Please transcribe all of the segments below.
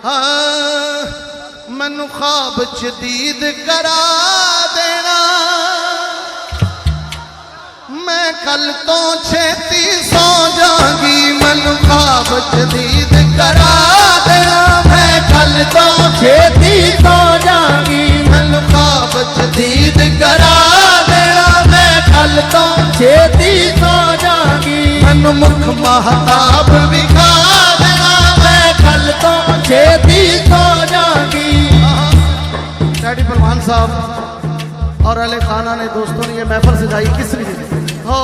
हाँ मैनू ख्वाब च दीद करा देना, मैं कल तो छेती सौ जागी। मैनू ख्वाब च दीद करा देना, मैं कल तो छेती सो जागी। मैनू ख्वाब च दीद करा देना, मैं कल तो छेती सो जागी। मैनू मुख महताब विखा देना, मैं कल तो छेती सो जागी। डैडी पहलवान साहब और अले खाना ने दोस्तों ने ये महफिल सजाई किस लिए हो।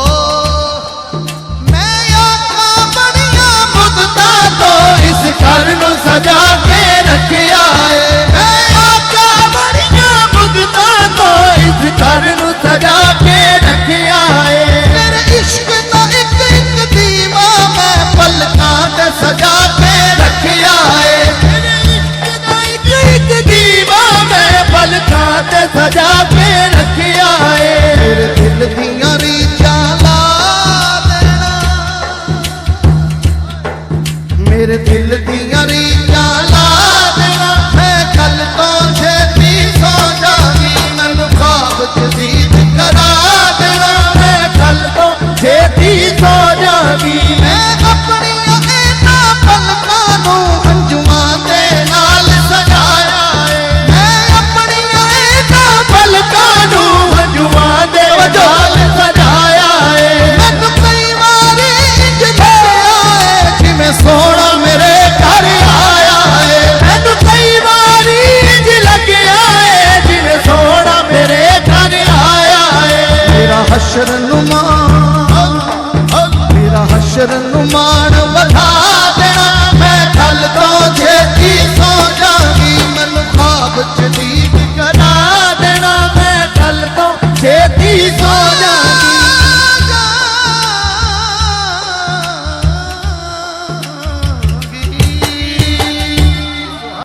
मैं आका बड़िया मुद्दा तो इस घर नू सजा